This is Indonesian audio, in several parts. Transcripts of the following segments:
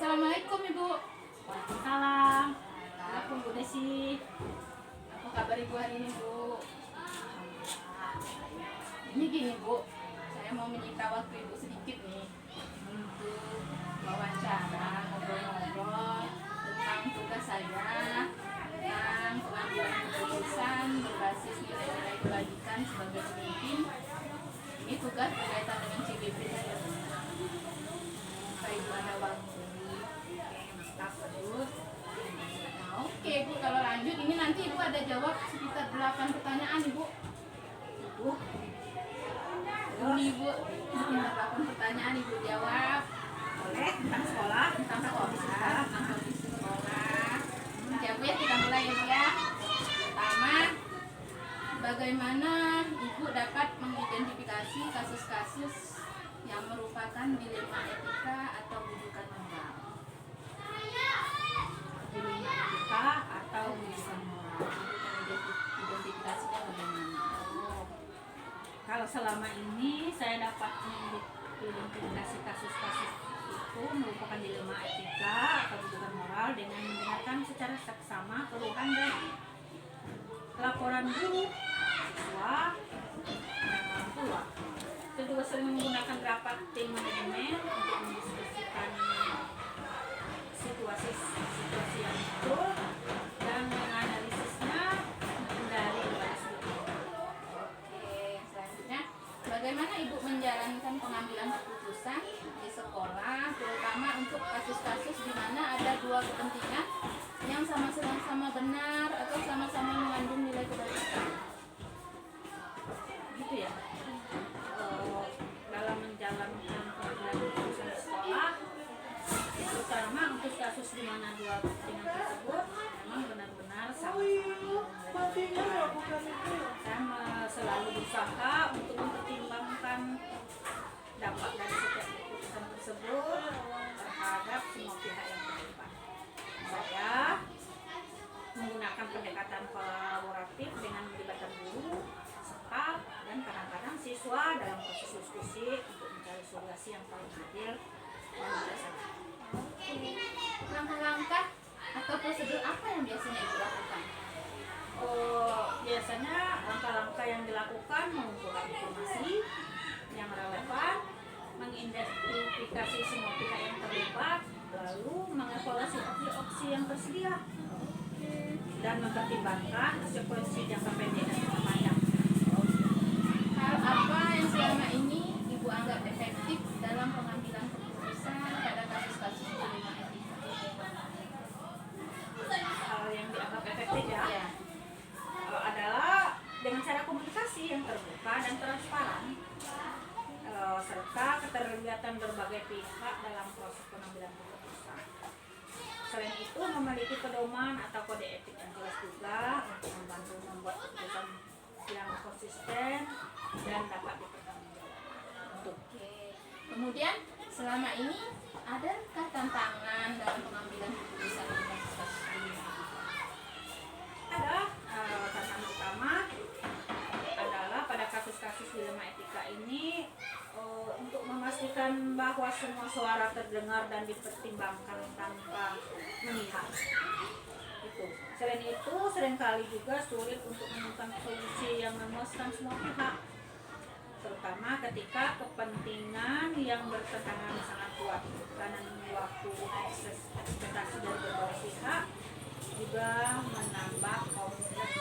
Assalamualaikum Ibu. Waalaikumsalam. Aku Bu Desi. Apa kabar Ibu hari ini Bu? Alhamdulillah. Ini gini Bu, saya mau menyita waktu Ibu sedikit nih untuk wawancara, ngobrol-ngobrol tentang tugas saya tentang pengambilan keputusan berbasis nilai-nilai kebajikan sebagai pemimpin. Ini tugas berkaitan dengan CBP. Apa Ibu ada waktu? Nah, oke Bu, kalau lanjut ini nanti Ibu ada jawab sekitar 8 pertanyaan Ibu. Ini Ibu, sekitar 8 pertanyaan Ibu jawab. Boleh tentang sekolah, Tentang sekolah, tentang kondisi sekolah. Siap ya, kita mulai ya Bu ya. Pertama, bagaimana Ibu dapat mengidentifikasi kasus-kasus yang merupakan dilema etika atau rujukan moral? dilema etika atau rujukan moral. Identifikasinya bagaimana? Kalau selama ini saya dapat mengidentifikasi kasus-kasus itu merupakan dilema etika atau rujukan moral dengan mendengarkan secara seksama keluhan dan laporan guru, siswa, dan orang tua. Saya juga sering menggunakan rapat tim manajemen untuk mendiskusikan situasi yang betul dan menganalisisnya dari berbagai sudut. Oke, selanjutnya bagaimana Ibu menjalankan pengambilan keputusan di sekolah, terutama untuk kasus-kasus di mana ada dua kepentingan yang sama-sama benar atau sama-sama mengandung nilai kebajikan? Gitu ya. Dalam menjalankan pengambilan keputusan di sekolah, terutama untuk kasus di mana dua kepentingan tersebut memang benar-benar sama-sama. Saya selalu berusaha untuk mempertimbangkan dampak dari setiap keputusan tersebut terhadap semua pihak yang terlibat. Saya menggunakan pendekatan kolaboratif dengan melibatkan guru, staf, dan kadang-kadang siswa dalam proses diskusi untuk mencari solusi yang paling adil dan berdasarkan. Langkah-langkah atau prosedur apa yang biasanya Ibu lakukan? Biasanya langkah-langkah yang dilakukan mengumpulkan informasi yang relevan, mengidentifikasi semua pihak yang terlibat, lalu mengevaluasi opsi-opsi yang tersedia, dan mempertimbangkan konsekuensi jangka pendek dan jangka panjang. Hal apa yang selama ini Ibu anggap efektif dalam pengambilan keputusan pada kasus-kasus dilema etika? Hal yang dianggap efektif Ya. adalah dengan cara komunikasi yang terbuka dan transparan, serta keterlibatan berbagai pihak dalam proses pengambilan keputusan. Selain itu, memiliki pedoman atau kode etik yang jelas juga untuk membantu membuat keputusan yang konsisten dan dapat dipertanggungjawabkan. Oke. Kemudian selama ini adakah tantangan dalam pengambilan keputusan di kasus-kasus dilema etika? Ada tantangan utama adalah pada kasus-kasus dilema etika ini untuk memastikan bahwa semua suara terdengar dan dipertimbangkan tanpa memihak. Selain itu, seringkali juga sulit untuk menemukan solusi yang memuaskan semua pihak, terutama ketika kepentingan yang bertentangan sangat kuat, karena waktu ekspektasi dari berbagai pihak juga menambah kompleks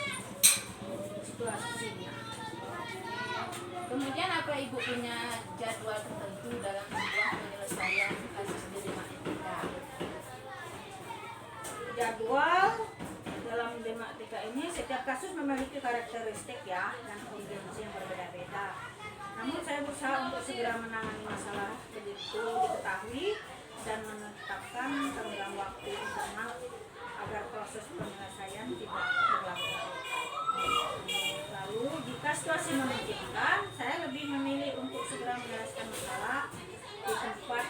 situasinya. Kemudian apa Ibu punya jadwal tertentu dalam sebuah penyelesaian kasus dilema etika? Jadwal dalam dilema etika ini, setiap kasus memiliki karakteristik ya dan urgensi yang berbeda-beda. Namun saya berusaha untuk segera menangani masalah begitu diketahui dan menetapkan tenggang waktu internal agar proses penyelesaian tidak berlarut-larut. Lalu jika situasi memungkinkan, saya lebih memilih untuk segera menyelesaikan masalah di tempat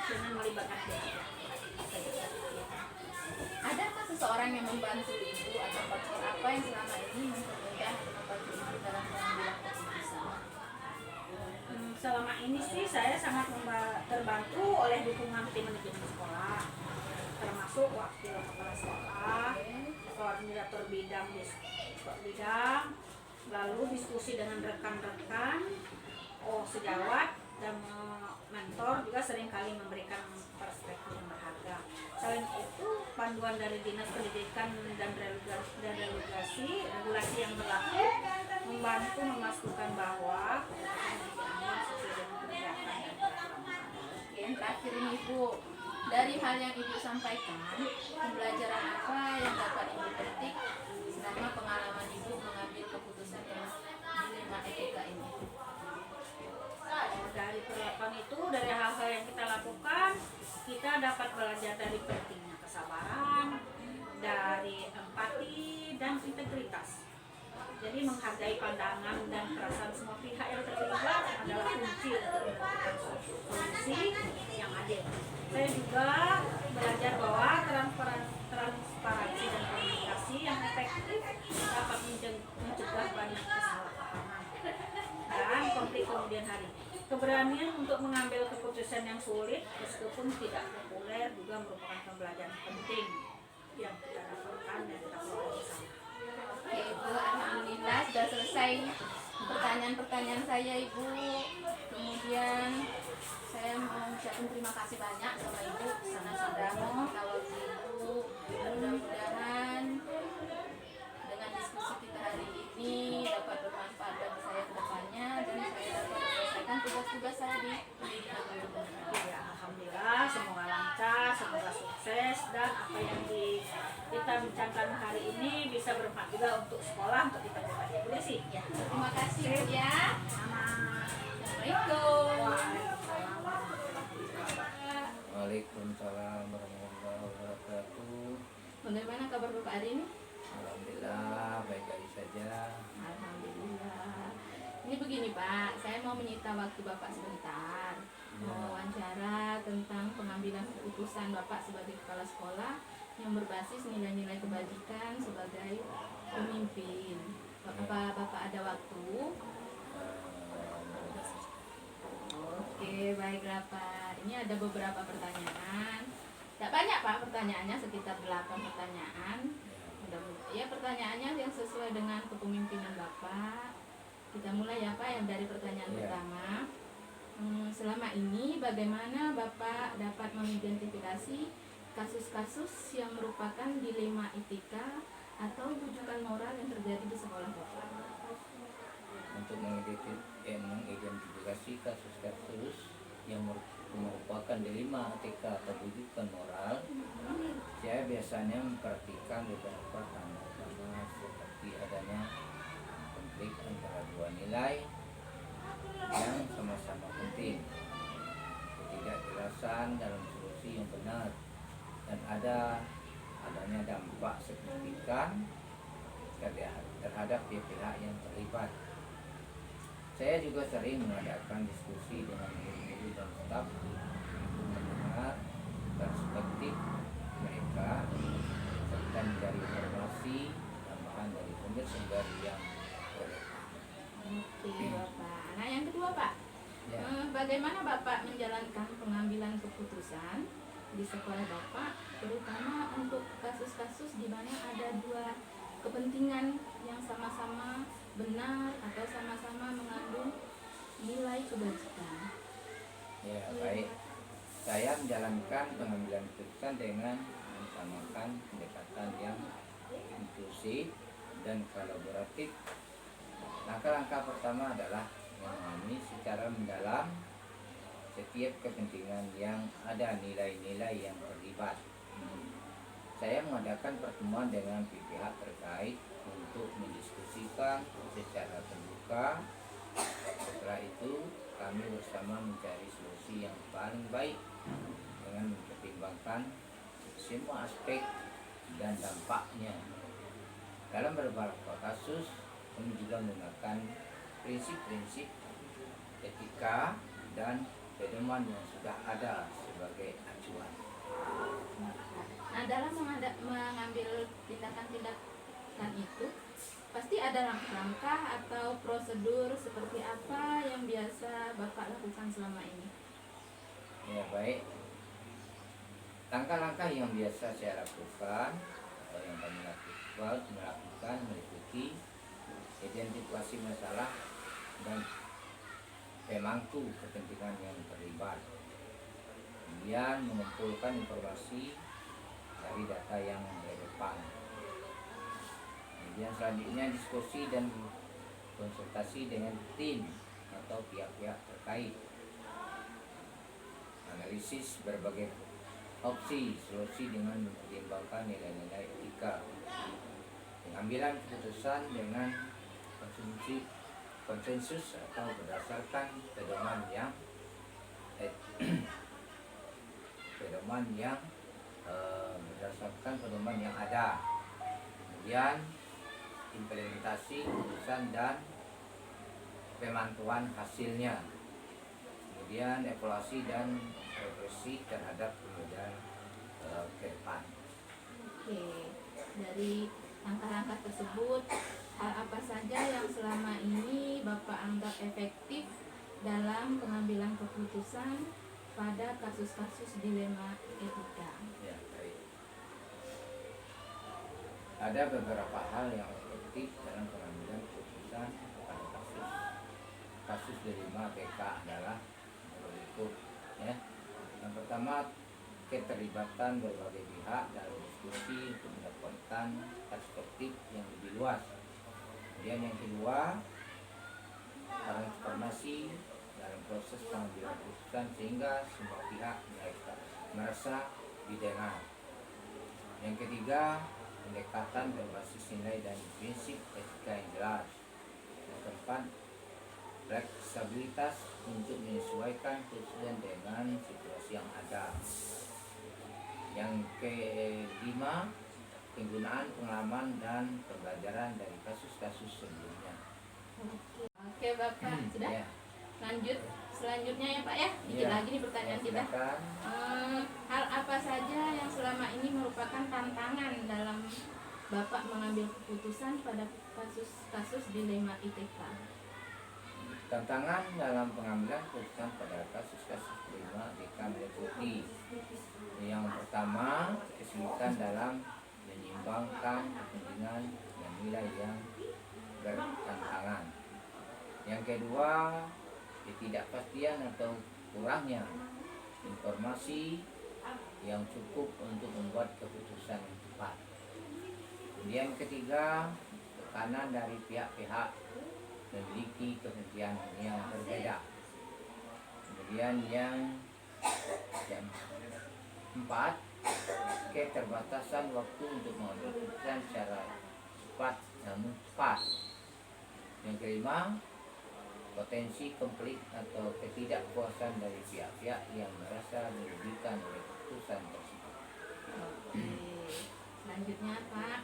dengan melibatkan pihak. Adakah seseorang yang membantu Ibu atau faktor apa yang selama ini mempermudah atau membantu Ibu dalam pengambilan keputusan? selama ini sih saya sangat terbantu oleh dukungan tim manajemen sekolah, termasuk wakil kepala sekolah, koordinator bidang, lalu diskusi dengan rekan-rekan, sejawat dan mentor juga seringkali memberikan perspektif yang berharga. Selain itu, panduan dari Dinas Pendidikan dan regulasi yang berlaku membantu memastikan bahwa sesuai dengan kebijakan dan peraturan. Yang terakhir ini Ibu, dari hal yang Ibu sampaikan, pembelajaran apa yang dapat Ibu petik selama pengalaman Ibu mengambil keputusan yang dilema etika ini? Dari perlakuan itu, dari hal-hal yang kita lakukan, kita dapat belajar dari pentingnya kesabaran, dari empati dan integritas. Jadi menghargai pandangan dan perasaan semua pihak yang terlibat adalah kunci untuk mendapatkan solusi yang adil. Saya juga belajar bahwa transparansi dan komunikasi yang efektif dapat mencegah banyak kesalahpahaman dan konflik kemudian hari. Keberanian untuk mengambil keputusan yang sulit meskipun tidak populer juga merupakan pembelajaran penting yang kita dapatkan dan kita peroleh bersama. Oke Ibu, alhamdulillah sudah selesai pertanyaan-pertanyaan saya Ibu. Kemudian saya mau ucapkan terima kasih banyak sama Ibu Sana Sadamo, kalau Ibu. Mudah-mudahan dengan diskusi kita hari ini dapat bermanfaat bagi saya ke depannya dan saya dapat menyelesaikan tugas-tugas saya di pendidikan guru. Ya, alhamdulillah semoga lancar, semoga sukses dan apa yang kita bincangkan hari ini bisa bermanfaat juga untuk sekolah, untuk kita pribadi. Boleh sih? Ya, terima kasih Bu ya. Sama. Assalamualaikum. Waalaikumsalam warahmatullahi wabarakatuh. Bagaimana kabar Bapak hari ini? Alhamdulillah baik-baik saja. Alhamdulillah. Ini begini Pak, saya mau menyita waktu Bapak sebentar. Mau wawancara tentang pengambilan keputusan Bapak sebagai kepala sekolah yang berbasis nilai-nilai kebajikan sebagai pemimpin. Apa Bapak ada waktu? Oke, baiklah Pak. Ini ada beberapa pertanyaan. Tidak banyak Pak pertanyaannya, sekitar 8 pertanyaan. Ya, pertanyaannya yang sesuai dengan kepemimpinan Bapak. Kita mulai ya Pak, yang dari pertanyaan pertama. Selama ini bagaimana Bapak dapat mengidentifikasi kasus-kasus yang merupakan dilema etika atau rujukan moral yang terjadi di sekolah Bapak? Untuk mengidentifikasi kasus-kasus yang merupakan dilema etika atau rujukan moral, saya biasanya memperhatikan beberapa tanda-tanda seperti adanya konflik antara dua nilai yang sama-sama penting, ketidakjelasan dalam solusi yang benar, dan adanya dampak signifikan terhadap pihak yang terlibat. Saya juga sering mengadakan diskusi dengan guru-guru dan staf untuk mendengar perspektif mereka serta mencari informasi tambahan dari sumber-sumber yang relevan. Oke Bapak. Nah yang kedua Pak, Ya. bagaimana Bapak menjalankan pengambilan keputusan di sekolah Bapak, terutama untuk kasus-kasus di mana ada dua kepentingan yang sama-sama benar atau sama-sama mengandung nilai kebajikan? Ya, baik. Saya menjalankan pengambilan keputusan dengan mengutamakan pendekatan yang inklusif dan kolaboratif. Langkah-langkah pertama adalah memahami secara mendalam setiap kepentingan yang ada nilai-nilai yang terlibat. Saya mengadakan pertemuan dengan pihak terkait untuk mendiskusikan secara terbuka. Setelah itu, kami bersama mencari solusi yang paling baik dengan mempertimbangkan semua aspek dan dampaknya. Dalam beberapa kasus, kami juga menggunakan prinsip-prinsip etika dan pedoman yang sudah ada sebagai acuan. Nah dalam mengambil tindakan-tindakan itu, pasti ada langkah-langkah atau prosedur seperti apa yang biasa Bapak lakukan selama ini? Ya baik, langkah-langkah yang biasa saya lakukan atau yang kami melakukan meliputi identifikasi masalah dan pemangku kepentingan yang terlibat, kemudian mengumpulkan informasi dari data yang relevan, kemudian selanjutnya diskusi dan konsultasi dengan tim atau pihak-pihak terkait, analisis berbagai opsi solusi dengan mempertimbangkan nilai-nilai etika, pengambilan keputusan dengan konsensus atau berdasarkan pedoman yang berdasarkan pedoman yang ada, kemudian implementasi keputusan dan pemantauan hasilnya, kemudian evaluasi dan refleksi terhadap pekerjaan ke depan. Oke, dari langkah-langkah tersebut, hal apa saja yang selama ini Bapak anggap efektif dalam pengambilan keputusan pada kasus-kasus dilema etika? Ya, baik. Ada beberapa hal yang efektif dalam pengambilan keputusan pada kasus dilema PK adalah berikut, ya. Yang pertama, keterlibatan berbagai pihak dalam diskusi untuk mendapatkan perspektif yang lebih luas. Kemudian yang kedua, transformasi dalam proses pengambilan keputusan sehingga semua pihak merasa didengar. Yang ketiga, pendekatan berbasis nilai dan prinsip etika yang jelas. Yang keempat, fleksibilitas untuk menyesuaikan keputusan dengan situasi yang ada. Yang kelima, penggunaan pengalaman dan pembelajaran dari kasus-kasus sebelumnya. Oke Bapak, sudah? Ya. Selanjutnya ya Pak ya, dikit Ya. lagi nih pertanyaan kita. Silakan. Hal apa saja yang selama ini merupakan tantangan dalam Bapak mengambil keputusan pada kasus-kasus dilema etika? Tantangan dalam pengambilan keputusan pada kasus-kasus dilema etika meliputi yang pertama, kesulitan dalam menyeimbangkan kepentingan dan nilai yang bertentangan. Yang kedua, ketidakpastian atau kurangnya informasi yang cukup untuk membuat keputusan yang tepat. Kemudian ketiga, tekanan dari pihak-pihak memiliki kepentingan yang berbeda. Kemudian yang empat, keterbatasan waktu untuk mengambil keputusan secara cepat namun tepat. Yang kelima, potensi konflik atau ketidakpuasan dari pihak-pihak yang merasa dirugikan oleh keputusan tersebut. Oke. Selanjutnya Pak,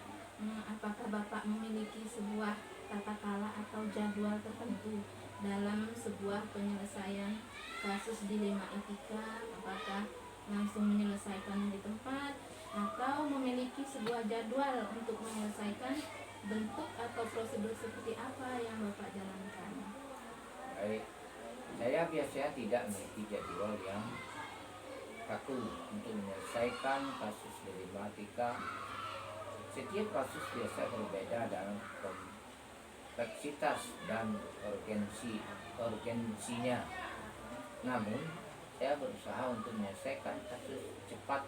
apakah Bapak memiliki sebuah tata cara atau jadwal tertentu dalam sebuah penyelesaian kasus dilema etika? Apakah langsung menyelesaikan di tempat atau memiliki sebuah jadwal untuk menyelesaikan? Bentuk atau prosedur seperti apa yang Bapak jalankan? Baik, saya biasanya tidak memiliki jadwal yang kaku untuk menyelesaikan kasus dilema etika. Setiap kasus biasa berbeda dalam kompleksitas dan urgensinya. Namun, saya berusaha untuk menyelesaikan kasus cepat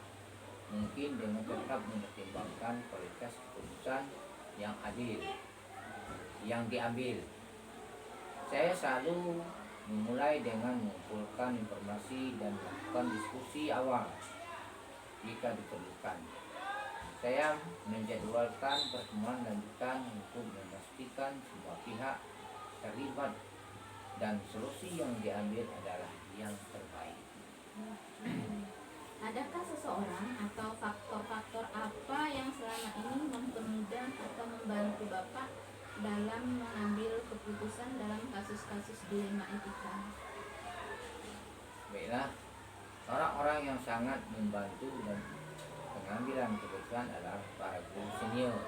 mungkin dengan tetap mempertimbangkan kualitas keputusan yang adil yang diambil. Saya selalu memulai dengan mengumpulkan informasi dan melakukan diskusi awal jika diperlukan. Saya menjadwalkan pertemuan lanjutan untuk memastikan semua pihak terlibat dan solusi yang diambil adalah yang terbaik. Adakah seseorang atau faktor-faktor apa yang selama ini mempermudah atau membantu Bapak dalam mengambil keputusan dalam kasus-kasus dilema etika? Baiklah, orang-orang yang sangat membantu dan pengambilan keputusan adalah para guru senior,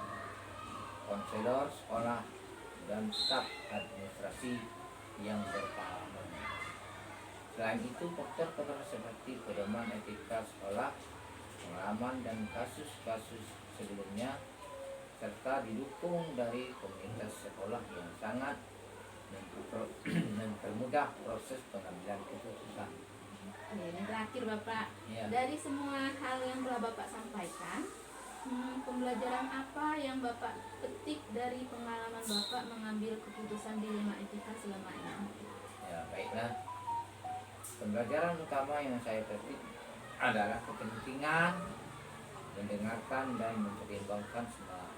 konselor sekolah, dan staf administrasi yang berpengalaman. Selain itu, faktor-faktor seperti pedoman etika sekolah, pengalaman dan kasus-kasus sebelumnya, serta didukung dari komunitas sekolah yang sangat mempermudah proses pengambilan keputusan. Yang terakhir Bapak, Ya. dari semua hal yang telah Bapak sampaikan, pembelajaran apa yang Bapak petik dari pengalaman Bapak mengambil keputusan dilema etika selama ini? Ya, baiklah. Pembelajaran utama yang saya petik adalah kepentingan mendengarkan dan mempertimbangkan semua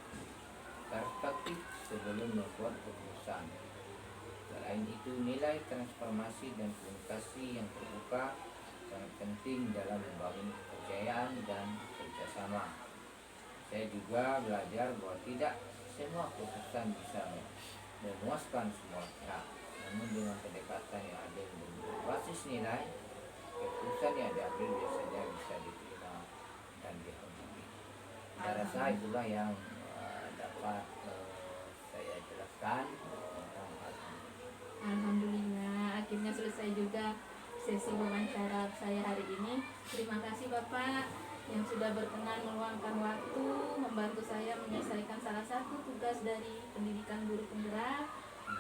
perspektif sebelum membuat keputusan. Selain itu, nilai transformasi dan komunikasi yang terbuka sangat penting dalam membangun kepercayaan dan kerjasama. Saya juga belajar bahwa tidak semua keputusan bisa memuaskan semua pihak, namun dengan pendekatan yang adil dan berbasis nilai, keputusan yang diambil biasanya bisa diterima dan dihormati. Saya rasa itulah yang dapat saya jelaskan tentang hal ini. Alhamdulillah, akhirnya selesai juga sesi wawancara saya hari ini. Terima kasih Bapak yang sudah berkenan meluangkan waktu membantu saya menyelesaikan salah satu tugas dari pendidikan guru penggerak.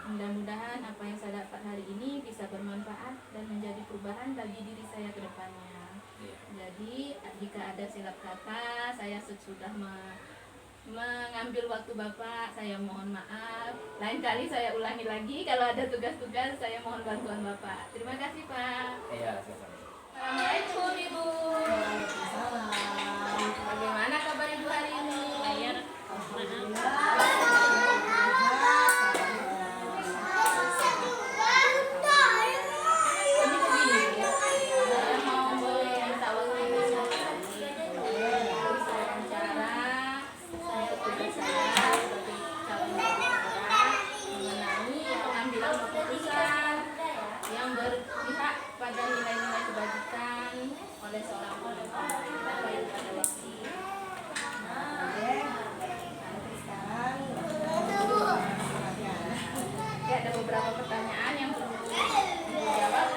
Mudah-mudahan apa yang saya dapat hari ini bisa bermanfaat dan menjadi perubahan bagi diri saya ke depannya. Jadi jika ada silap kata, saya sudah mengambil waktu Bapak, saya mohon maaf. Lain kali saya ulangi lagi, kalau ada tugas-tugas saya mohon bantuan Bapak. Terima kasih Pak. Iya, sama-sama. Assalamualaikum Ibu. Bagaimana kabar Ibu hari ini? Ini begini, saya mau boleh minta waktu Ibu sebentar. Saya wawancara, saya tugas saya sebagai calon penggerak mengenai pengambilan keputusan yang berpihak pada nilai-nilai kebajikan oleh seorang pemimpin. Apa yang ada waktu? Ya, ada beberapa pertanyaan yang perlu dijawab.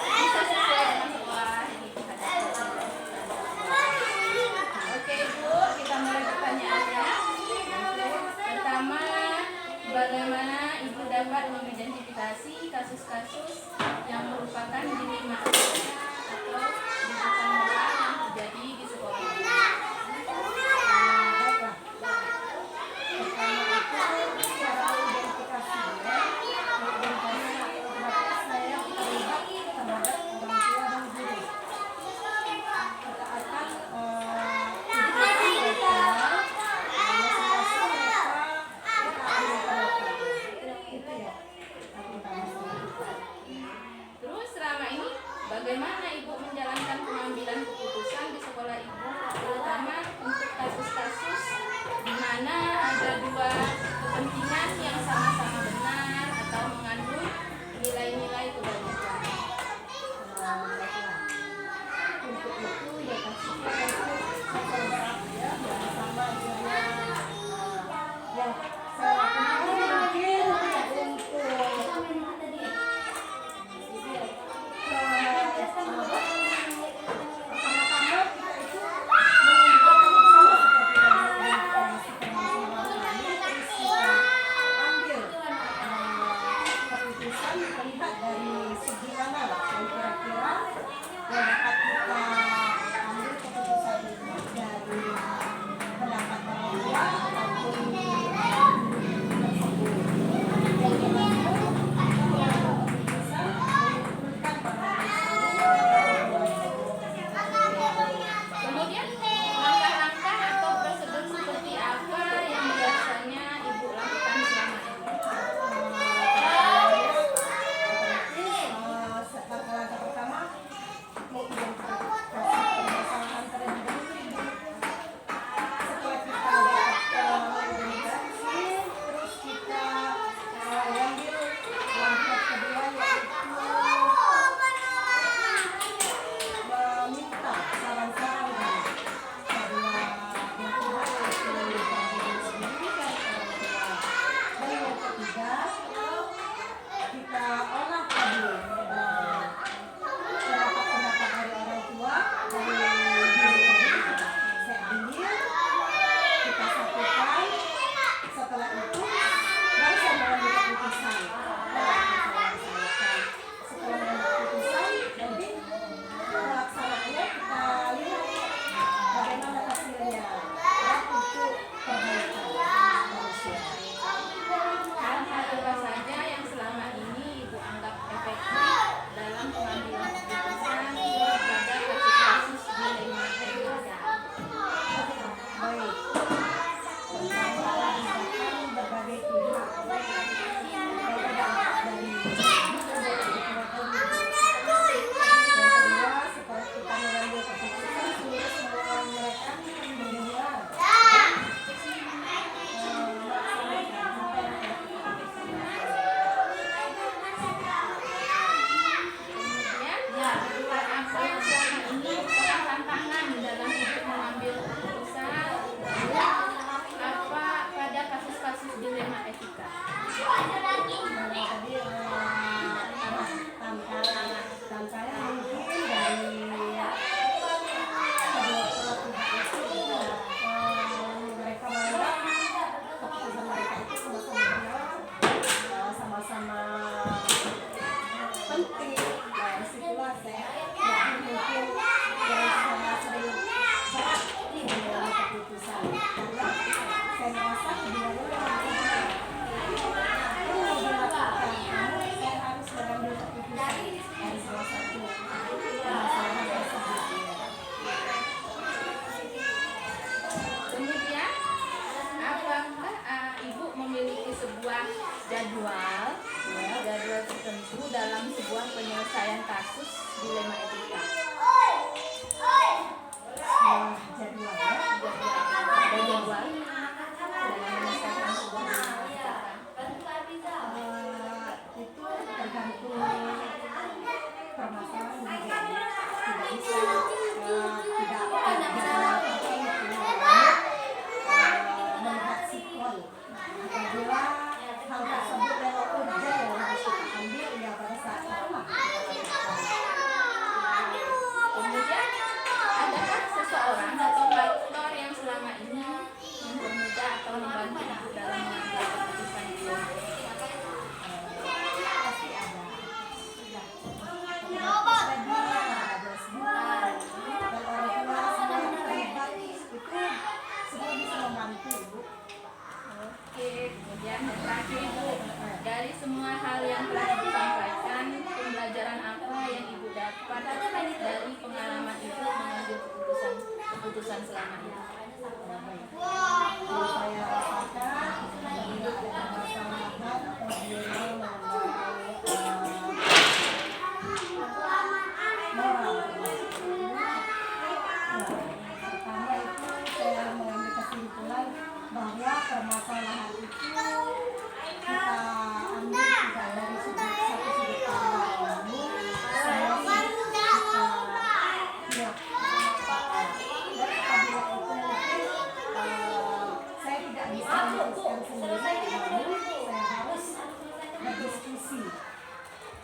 Bisa sesuai dengan sekolah yang kita hadapi. Oke Ibu, kita mulai pertanyaannya. Pertama, bagaimana Ibu dapat mengidentifikasi kasus-kasus yang merupakan dilema etika atau kehidupan moral yang terjadi di sekolah? Terus selama ini bagaimana Ibu menjalankan pengambilan keputusan di sekolah Ibu, terutama untuk kasus-kasus di mana ada dua kepentingan yang sama-sama benar atau mengandung nilai-nilai kebajikan? Untuk itu ya yang saya lakukan mungkin pertama-tama kita itu mengumpulkan bersama seperti yang ambil melihat sikon. Apabila hal tersebut lewat ujian yang harus kita ambil, ya pada saat itulah Kemudian adakah seseorang atau faktor yang selama ini mempermudah atau membantu ibu dalam mengambil keputusan itu? pasti ada. Sudah. Ada semua. Dan orang tua semua yang terlibat itu semua bisa membantu, Bu. Oke, kemudian yang terakhir Ibu, dari semua hal yang telah Ibu sampaikan, pembelajaran apa yang Ibu dapat dari pengalaman Ibu mengambil keputusan selama ini? Yang saya rasakan apabila ada permasalahan apabila mengenai moral. Pertama itu saya mengambil kesimpulan bahwa permasalahan itu kita ambil tidak dari satu sudut pandang umum, semua sudut kita lihat. Dan apabila itu mungkin saya tidak bisa memutuskan sendiri, namun saya harus berdiskusi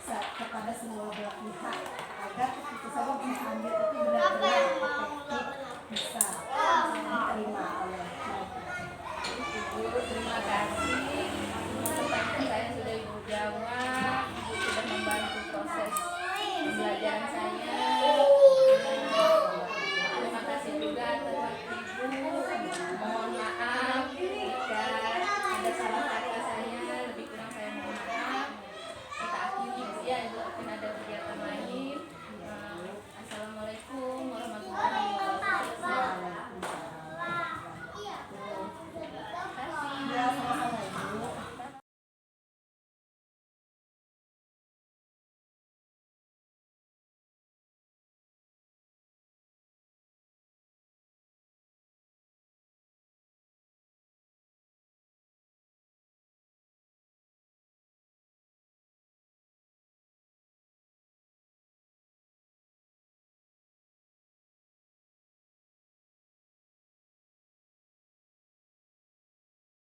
kepada semua belah pihak agar keputusan yang kita ambil itu benar-benar efektif, bisa diterima oleh mereka. Ibu, terima kasih. Pertanyaan saya sudah Ibu jawab. Ibu sudah membantu proses pembelajaran saya.